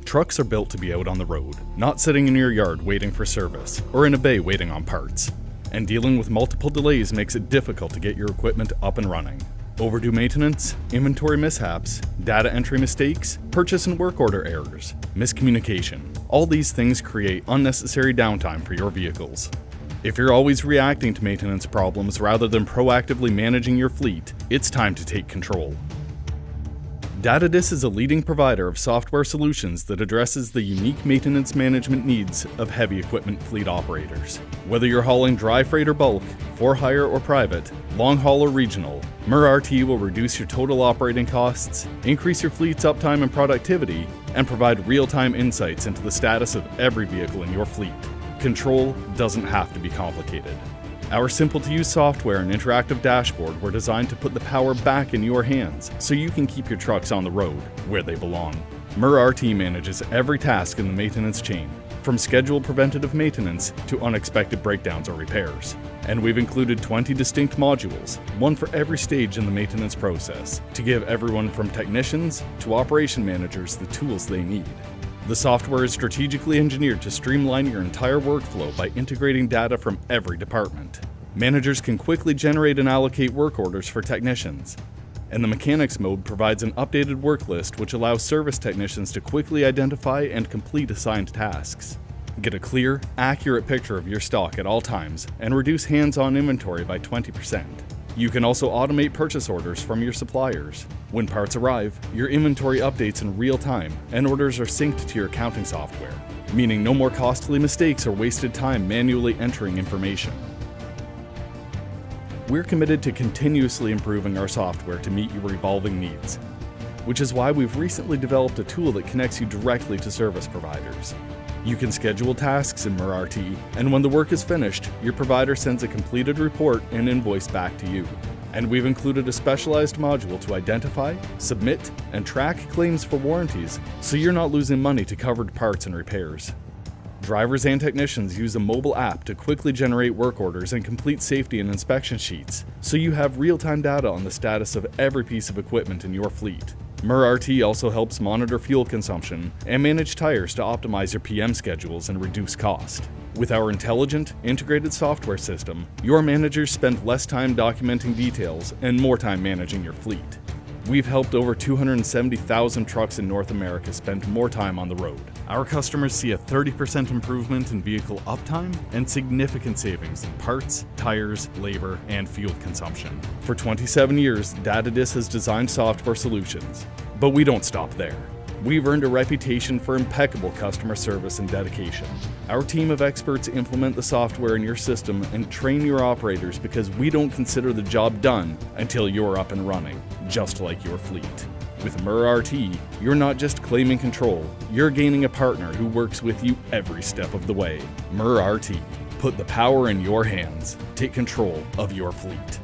Trucks are built to be out on the road, not sitting in your yard waiting for service, or in a bay waiting on parts. And dealing with multiple delays makes it difficult to get your equipment up and running. Overdue maintenance, inventory mishaps, data entry mistakes, purchase and work order errors, miscommunication. All these things create unnecessary downtime for your vehicles. If you're always reacting to maintenance problems rather than proactively managing your fleet, it's time to take control. Datadis is a leading provider of software solutions that addresses the unique maintenance management needs of heavy equipment fleet operators. Whether you're hauling dry freight or bulk, for hire or private, long haul or regional, Mir-RT will reduce your total operating costs, increase your fleet's uptime and productivity, and provide real-time insights into the status of every vehicle in your fleet. Control doesn't have to be complicated. Our simple-to-use software and interactive dashboard were designed to put the power back in your hands so you can keep your trucks on the road where they belong. Mir-RT manages every task in the maintenance chain, from scheduled preventative maintenance to unexpected breakdowns or repairs. And we've included 20 distinct modules, one for every stage in the maintenance process, to give everyone from technicians to operation managers the tools they need. The software is strategically engineered to streamline your entire workflow by integrating data from every department. Managers can quickly generate and allocate work orders for technicians. And the mechanics mode provides an updated work list which allows service technicians to quickly identify and complete assigned tasks. Get a clear, accurate picture of your stock at all times and reduce hands-on inventory by 20%. You can also automate purchase orders from your suppliers. When parts arrive, your inventory updates in real time and orders are synced to your accounting software, meaning no more costly mistakes or wasted time manually entering information. We're committed to continuously improving our software to meet your evolving needs, which is why we've recently developed a tool that connects you directly to service providers. You can schedule tasks in Mir-RT, and when the work is finished, your provider sends a completed report and invoice back to you. And we've included a specialized module to identify, submit, and track claims for warranties, so you're not losing money to covered parts and repairs. Drivers and technicians use a mobile app to quickly generate work orders and complete safety and inspection sheets, so you have real-time data on the status of every piece of equipment in your fleet. Mir-RT also helps monitor fuel consumption and manage tires to optimize your PM schedules and reduce cost. With our intelligent, integrated software system, your managers spend less time documenting details and more time managing your fleet. We've helped over 270,000 trucks in North America spend more time on the road. Our customers see a 30% improvement in vehicle uptime and significant savings in parts, tires, labor, and fuel consumption. For 27 years, Datadis has designed software solutions. But we don't stop there. We've earned a reputation for impeccable customer service and dedication. Our team of experts implement the software in your system and train your operators because we don't consider the job done until you're up and running, just like your fleet. With Mir-RT, you're not just claiming control, you're gaining a partner who works with you every step of the way. Mir-RT. Put the power in your hands. Take control of your fleet.